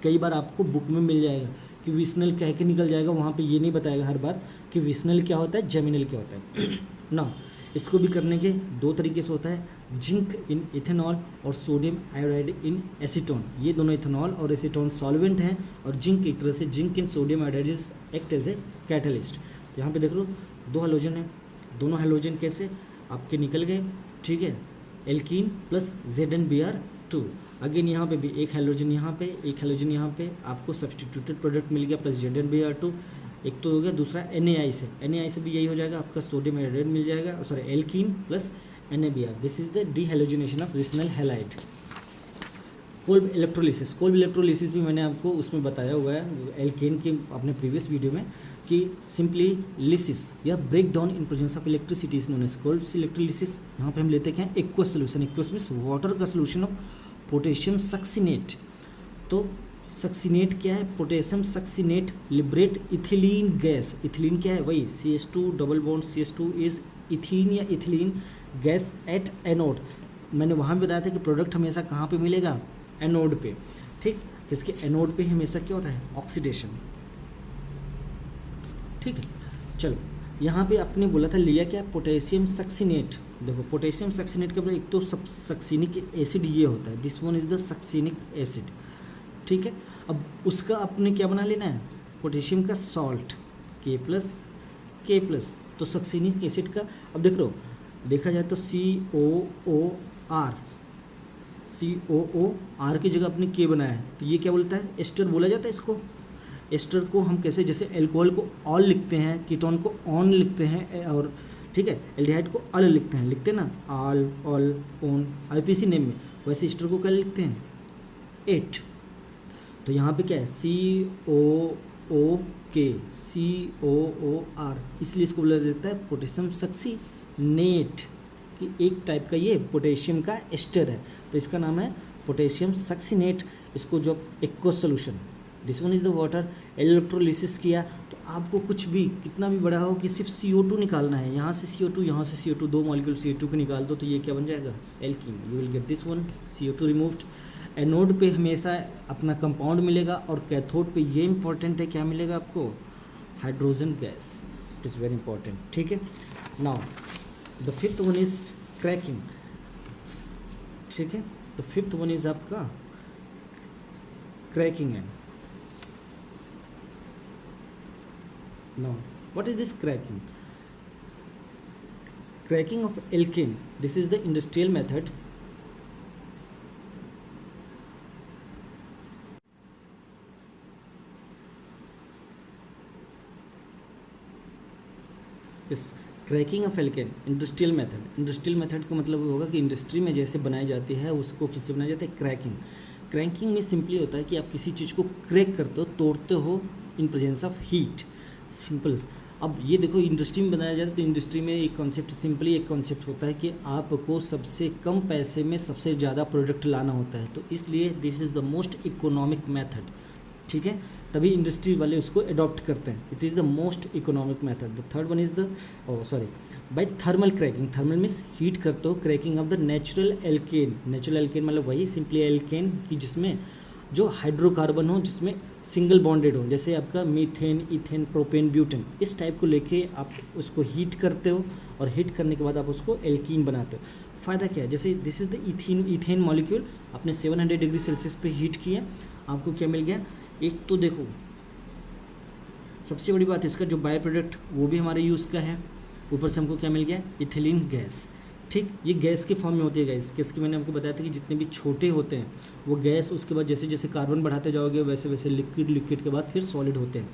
कई बार आपको बुक में मिल जाएगा कि विसिनल कह के निकल जाएगा, वहाँ पे ये नहीं बताएगा हर बार कि विसिनल क्या होता है, जेमिनल क्या होता है। ना इसको भी करने के 2 तरीके से होता है, जिंक इन इथेनॉल और सोडियम आयोडाइड इन एसीटोन। ये दोनों इथेनॉल और एसीटोन सॉल्वेंट हैं, और जिंक एक तरह से zinc in sodium iodide is act as a catalyst. तो यहाँ पे देख लो 2 हैलोजन है, दोनों हैलोजन कैसे आपके निकल गए, ठीक है। Alkene plus ZnBr2। अगेन यहाँ पे भी एक हैलोजन यहाँ पे, एक हैलोजन यहाँ पे, आपको सब्सटीट्यूटेड प्रोडक्ट मिल गया प्लस ZnBr2। एक तो हो गया, दूसरा Na से भी यही हो जाएगा, आपका सोडियम आयोडाइड मिल जाएगा, sorry alkene plus NaBr। This is the dehalogenation of vicinal halide. Kolbe electrolysis, Kolbe electrolysis भी मैंने आपको उसमें बताया हुआ है एल्केन के अपने प्रीवियस वीडियो में, कि सिंपली लिसिस या break down in presence of electricity is known as Kolbe electrolysis. यहाँ पे हम लेते हैं aqueous solution, aqueous means water का सोल्यूशन ऑफ पोटेशियम सक्सिनेट। तो सक्सिनेट क्या है, potassium succinate liberate ethylene gas. Ethylene क्या है, वही CH2 double bond CH2 is ethene या इथिलीन गैस एट एनोड। मैंने वहाँ भी बताया था कि प्रोडक्ट हमेशा कहाँ पे मिलेगा, एनोड पे, ठीक। इसके एनोड पे हमेशा क्या होता है, ऑक्सीडेशन, ठीक है। चलो यहाँ पे आपने बोला था लिया क्या, पोटेशियम सक्सिनेट। देखो पोटेशियम सक्सिनेट के एक तो सक्सिनिक एसिड ये होता है, this one is the succinic acid, ठीक है। अब उसका आपने क्या बना लेना है, पोटेशियम का सॉल्ट K+, तो सक्सिनिक एसिड का, अब देख लो देखा जाए तो COOR की जगह अपने K बनाया है, तो ये क्या बोलता है, एस्टर बोला जाता है इसको। एस्टर को हम कैसे, जैसे एल्कोहल को ऑल लिखते हैं, कीटोन को ऑन लिखते हैं, और ठीक है एल्डिहाइड को अल लिखते हैं ना, all all on IPC name में, वैसे एस्टर को क्या लिखते हैं, 8। तो यहाँ पे क्या है, COOR, इसलिए इसको बोला जाता है पोटेशियम सक्सिनेट, कि एक टाइप का ये पोटेशियम का एस्टर है, तो इसका नाम है पोटेशियम सक्सिनेट। इसको जो aqueous solution, this one is the water, electrolysis किया तो आपको कुछ भी कितना भी बड़ा हो कि सिर्फ CO2 निकालना है, यहाँ से CO2 यहाँ से CO2, 2 मॉलिक्यूल CO2 को निकाल दो तो ये क्या बन जाएगा, alkene. You will get this one, CO2 removed. Anode पे हमेशा अपना कंपाउंड मिलेगा, और कैथोड पे ये इंपॉर्टेंट है, क्या मिलेगा आपको, hydrogen gas. It is very important, ठीक है। Now the fifth one is cracking, ठीक है। तो फिफ्थ वन इज आपका cracking and. Now, what is this cracking? Cracking of alkane. This is the industrial method. Yes, cracking of alkene, industrial method. Industrial method का मतलब होगा कि industry में जैसे बनाई जाती है उसको किससे बनाया जाता है, क्रैकिंग। क्रैंकिंग में सिंपली होता है कि आप किसी चीज़ को क्रैक करते हो, तोड़ते हो इन प्रेजेंस ऑफ हीट, सिंपल। अब ये देखो इंडस्ट्री में बनाया जाता है तो इंडस्ट्री में एक कॉन्सेप्ट, सिंपली एक कॉन्सेप्ट होता है कि आपको सबसे कम पैसे में सबसे ज़्यादा प्रोडक्ट लाना होता है, तो इसलिए this is the most economic method, ठीक है, तभी इंडस्ट्री वाले उसको अडॉप्ट करते हैं। It is the most economic method. The third one is the by thermal cracking. Thermal means heat करते हो, cracking of the natural alkane. Natural alkane मतलब वही सिंपली एल्केन की जिसमें जो हाइड्रोकार्बन हो, जिसमें सिंगल बॉन्डेड हो, जैसे आपका मीथेन, इथेन, प्रोपेन, ब्यूटेन, इस टाइप को लेके आप उसको हीट करते हो और हीट करने के बाद आप उसको एल्कीन बनाते हो। फ़ायदा क्या है, जैसे this is the ethane molecule, आपने 700 डिग्री सेल्सियस पे हीट किया, आपको क्या मिल गया, एक तो देखो सबसे बड़ी बात इसका जो बाय प्रोडक्ट वो भी हमारे यूज़ का है, ऊपर से हमको क्या मिल गया, इथिलीन गैस, ठीक। ये गैस के फॉर्म में होती है गैस, किसकी मैंने आपको बताया था कि जितने भी छोटे होते हैं वो गैस, उसके बाद जैसे जैसे कार्बन बढ़ाते जाओगे वैसे वैसे लिक्विड के बाद फिर सॉलिड होते हैं।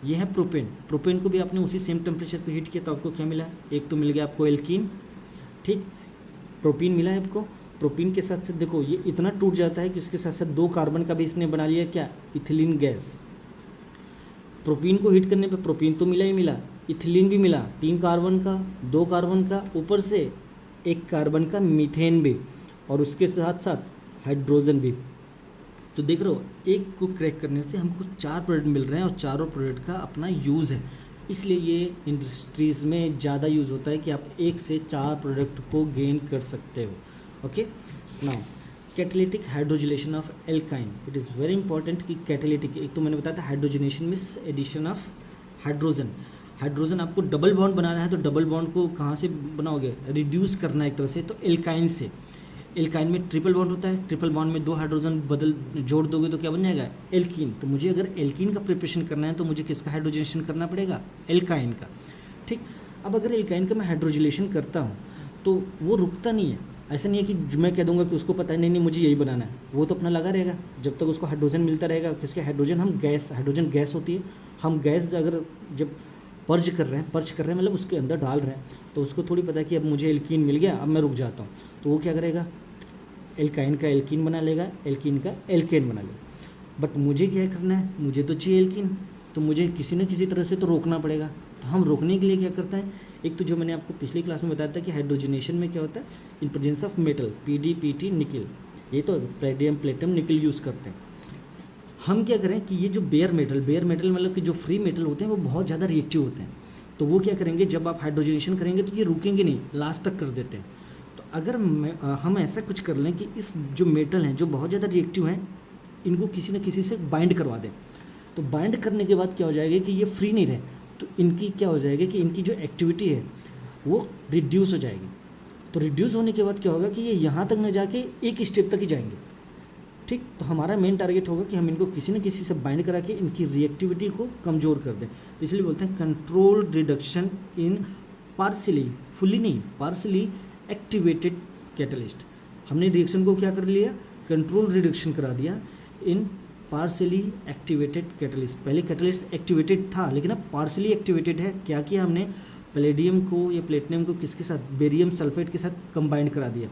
ये है प्रोपेन। प्रोपेन को भी आपने उसी सेम टेम्परेचर पे हीट किया तो आपको क्या मिला, एक तो मिल गया आपको एल्कीन, ठीक, प्रोपीन मिला है आपको। प्रोपीन के साथ साथ देखो ये इतना टूट जाता है कि उसके साथ साथ 2 कार्बन का भी इसने बना लिया, क्या, इथिलीन गैस। प्रोपीन को हीट करने पे प्रोपीन तो मिला ही मिला, इथिलीन भी मिला, 3 कार्बन का, 2 कार्बन का, ऊपर से 1 कार्बन का मीथेन भी, और उसके साथ साथ हाइड्रोजन भी। तो देख रहे हो एक को क्रैक करने से हमको 4 प्रोडक्ट मिल रहे हैं और चारों प्रोडक्ट का अपना यूज़ है, इसलिए ये इंडस्ट्रीज़ में ज़्यादा यूज़ होता है कि आप 1 से 4 प्रोडक्ट को गेन कर सकते हो। Okay, now catalytic hydrogenation of alkyne. It is very important कि कैटालिटिक, एक तो मैंने बताया था hydrogenation means addition of hydrogen. Hydrogen आपको डबल बॉन्ड बनाना है तो डबल बॉन्ड को कहाँ से बनाओगे, रिड्यूस करना है एक तरह से, तो एल्काइन से। एल्काइन में ट्रिपल बॉन्ड होता है, ट्रिपल बॉन्ड में 2 हाइड्रोजन जोड़ दोगे तो क्या बन जाएगा, एल्कीन। तो मुझे अगर एल्कीन का प्रिपरेशन करना है तो मुझे किसका हाइड्रोजनेशन करना पड़ेगा, एल्काइन का, ठीक। अब अगर एल्काइन का मैं हाइड्रोजिनेशन करता हूँ तो वो रुकता नहीं है, ऐसा नहीं है कि मैं कह दूंगा कि उसको पता है नहीं मुझे यही बनाना है, वो तो अपना लगा रहेगा जब तक उसको हाइड्रोजन मिलता रहेगा। किसके हाइड्रोजन, हम गैस, हाइड्रोजन गैस होती है, हम गैस अगर जब पर्ज कर रहे हैं मतलब उसके अंदर डाल रहे हैं तो उसको थोड़ी पता है कि अब मुझे एल्कीन मिल गया, अब मैं रुक जाता हूँ, तो वो क्या करेगा, एल्काइन का एल्कीन बना लेगा, एल्कीन का एल्केन बना लेगा। बट मुझे क्या करना है, मुझे तो चाहिए एल्कीन, तो मुझे किसी न किसी तरह से तो रोकना पड़ेगा। तो हम रोकने के लिए क्या करते हैं, एक तो जो मैंने आपको पिछली क्लास में बताया था कि हाइड्रोजनेशन में क्या होता है, इन presence of metal, PD, PT, निकल, ये तो पैडियम, प्लेटिनम, निकल यूज़ करते हैं। हम क्या करें कि ये जो बेयर मेटल मतलब कि जो फ्री मेटल होते हैं वो बहुत ज़्यादा रिएक्टिव होते हैं, तो वो क्या करेंगे, जब आप हाइड्रोजनेशन करेंगे तो ये रुकेंगे नहीं, लास्ट तक कर देते हैं। तो अगर हम ऐसा कुछ कर लें कि इस जो मेटल हैं जो बहुत ज़्यादा रिएक्टिव हैं इनको किसी न किसी से बाइंड करवा दें, तो बाइंड करने के बाद क्या हो जाएगा कि ये फ्री नहीं रहे, तो इनकी क्या हो जाएगा कि इनकी जो एक्टिविटी है वो रिड्यूस हो जाएगी। तो रिड्यूस होने के बाद क्या होगा कि ये यहाँ तक न जाके एक स्टेप तक ही जाएंगे, ठीक। तो हमारा मेन टारगेट होगा कि हम इनको किसी न किसी से बाइंड करा के इनकी रिएक्टिविटी को कमज़ोर कर दें। इसलिए बोलते हैं controlled reduction in partially, fully नहीं, पार्शियली एक्टिवेटेड कैटलिस्ट। हमने रिएक्शन को क्या कर लिया, कंट्रोल रिडक्शन करा दिया इन पार्शियली एक्टिवेटेड कैटलिस्ट। पहले कैटलिस्ट एक्टिवेटेड था लेकिन अब पार्शियली एक्टिवेटेड है। क्या किया हमने, पैलेडियम को या प्लेटिनम को किसके साथ, बेरियम सल्फेट के साथ कंबाइंड करा दिया,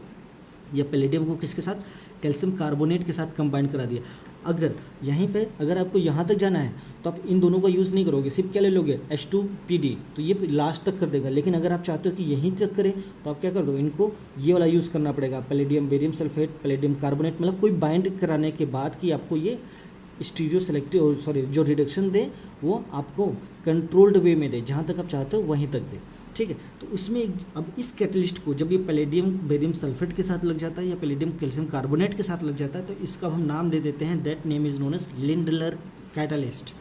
या पैलेडियम को किसके साथ, कैल्शियम कार्बोनेट के साथ कंबाइंड करा दिया। अगर यहीं पे अगर आपको यहाँ तक जाना है तो आप इन दोनों का यूज़ नहीं करोगे, सिर्फ क्या ले लोगे, H2PD, तो ये लास्ट तक कर देगा। लेकिन अगर आप चाहते हो कि यहीं तक करें तो आप क्या कर दो, इनको ये वाला यूज़ करना पड़ेगा, palladium, barium sulphate, palladium carbonate, मतलब कोई बाइंड कराने के बाद कि आपको ये स्टीरियो सेलेक्टिव जो रिडक्शन दे वो आपको कंट्रोल्ड वे में दे, जहाँ तक आप चाहते हो वहीं तक दे, ठीक है। तो उसमें अब इस कैटलिस्ट को जब ये पैलेडियम बेरियम सल्फेट के साथ लग जाता है या पैलेडियम कैल्शियम कार्बोनेट के साथ लग जाता है तो इसका हम नाम दे देते हैं, that name is known as Lindlar catalyst,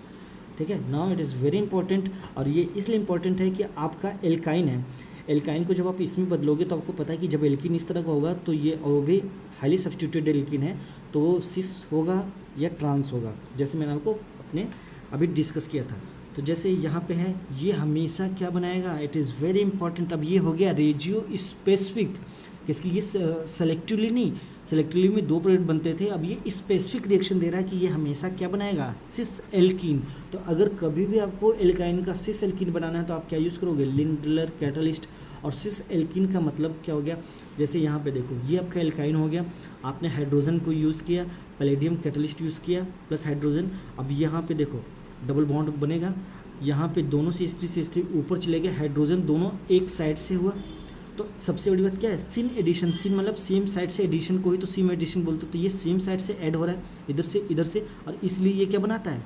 ठीक है। Now it is very important, और ये इसलिए इंपॉर्टेंट है कि आपका एल्काइन है, एल्काइन को जब आप इसमें बदलोगे तो आपको पता है कि जब एल्कीन इस तरह का होगा तो ये वो भी हाईली सब्स्टिट्यूटेड एल्कीन है तो वो सिस होगा या ट्रांस होगा, जैसे मैंने आपको अपने अभी डिस्कस किया था। तो जैसे यहाँ पे है ये हमेशा क्या बनाएगा, इट इज़ वेरी इंपॉर्टेंट। अब ये हो गया रेजियो स्पेसिफिक किसकी, ये सेलेक्टिवली नहीं, सेलेक्टिवली में 2 प्रोडक्ट बनते थे, अब ये स्पेसिफिक रिएक्शन दे रहा है कि ये हमेशा क्या बनाएगा, सिस एल्कीन। तो अगर कभी भी आपको एल्काइन का सिस एल्कीन बनाना है तो आप क्या यूज़ करोगे, लिंडलर कैटलिस्ट। और सिस एल्कीन का मतलब क्या हो गया, जैसे यहाँ पे देखो ये आपका एल्काइन हो गया, आपने हाइड्रोजन को यूज़ किया, पैलेडियम कैटलिस्ट यूज़ किया प्लस हाइड्रोजन। अब यहाँ पे देखो डबल बॉन्ड बनेगा, यहाँ पे दोनों से ऊपर चले गए, हाइड्रोजन दोनों एक साइड से हुआ। तो सबसे बड़ी बात क्या है, सिन एडिशन, सिन मतलब सेम साइड से एडिशन को ही तो सिम एडिशन बोलते, तो ये सेम साइड से ऐड हो रहा है इधर से, और इसलिए ये क्या बनाता है,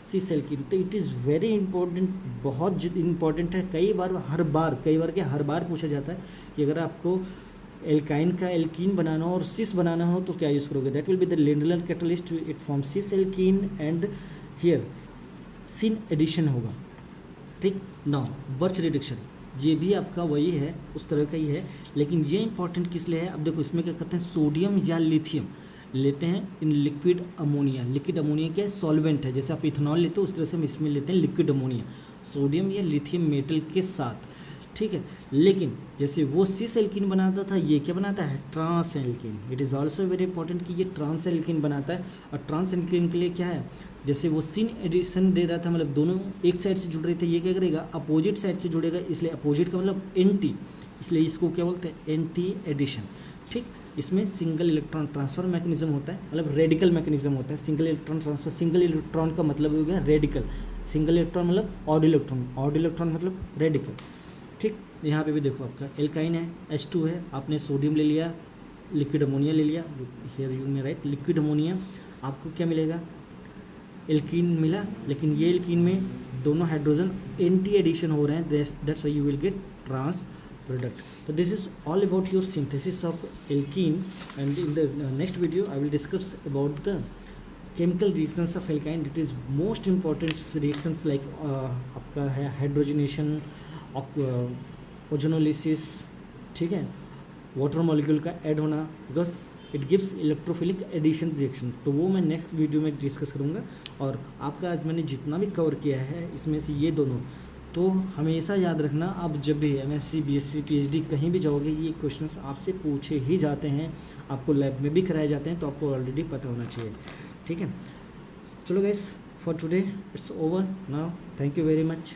सिस एल्कीन। तो इट इज़ वेरी इंपॉर्टेंट, बहुत इंपॉर्टेंट है। कई बार पूछा जाता है कि अगर आपको एल्काइन का एल्कीन बनाना हो और सिस बनाना हो तो क्या यूज़ करोगे, that will be the Lindlar catalyst, it form cis alkene and here syn addition होगा। ठीक, नाउ बर्च रिडक्शन, ये भी आपका वही है, उस तरह का ही है, लेकिन ये इंपॉर्टेंट किस लिए है। अब देखो इसमें क्या करते हैं, सोडियम या लिथियम लेते हैं in liquid ammonia. Liquid ammonia क्या है, सॉल्वेंट है, जैसे आप इथेनॉल लेते हो उस तरह से हम इसमें लेते हैं लिक्विड अमोनिया, सोडियम या लिथियम मेटल के साथ। ठीक है, लेकिन जैसे वो सिस एल्कीन बनाता था, ये क्या बनाता है, trans alkene. It is also very important कि ये ट्रांस एल्कीन बनाता है। और ट्रांस एल्कीन के लिए क्या है, जैसे वो सिन एडिशन दे रहा था, मतलब दोनों एक साइड से जुड़ रहे थे, ये क्या करेगा, अपोजिट साइड से जुड़ेगा, इसलिए अपोजिट का मतलब एंटी, इसलिए इसको क्या बोलते हैं, एंटी एडिशन। ठीक, इसमें सिंगल इलेक्ट्रॉन ट्रांसफर मैकेनिज्म होता है, मतलब रेडिकल मैकेनिज्म होता है। Single electron transfer, single electron का मतलब हो गया रेडिकल, सिंगल इलेक्ट्रॉन मतलब ऑड इलेक्ट्रॉन मतलब रेडिकल। ठीक, यहाँ पे भी देखो आपका एल्काइन है, H2 है, आपने सोडियम ले लिया, लिक्विड अमोनिया ले लिया, हियर यू में राइट लिक्विड अमोनिया, आपको क्या मिलेगा, एल्कीन मिला, लेकिन ये एल्कीन में दोनों हाइड्रोजन एंटी एडिशन हो रहे हैं, that's why you will get trans product. So this is all about your synthesis of alkene, and in the next video I will discuss about the chemical reactions of alkyne. It is most important reactions like आपका है hydrogenation, ozonolysis, ठीक है, water molecule का add होना, because it gives electrophilic addition reaction, तो वो मैं next video में डिस्कस करूँगा। और आपका आज मैंने जितना भी कवर किया है इसमें से ये दोनों, तो हमेशा याद रखना, आप जब भी MSc BSc PhD कहीं भी जाओगे ये क्वेश्चंस आपसे पूछे ही जाते हैं, आपको लैब में भी कराए जाते हैं, तो आपको ऑलरेडी पता होना चाहिए। ठीक है, चलो guys, for today it's over now, thank you very much.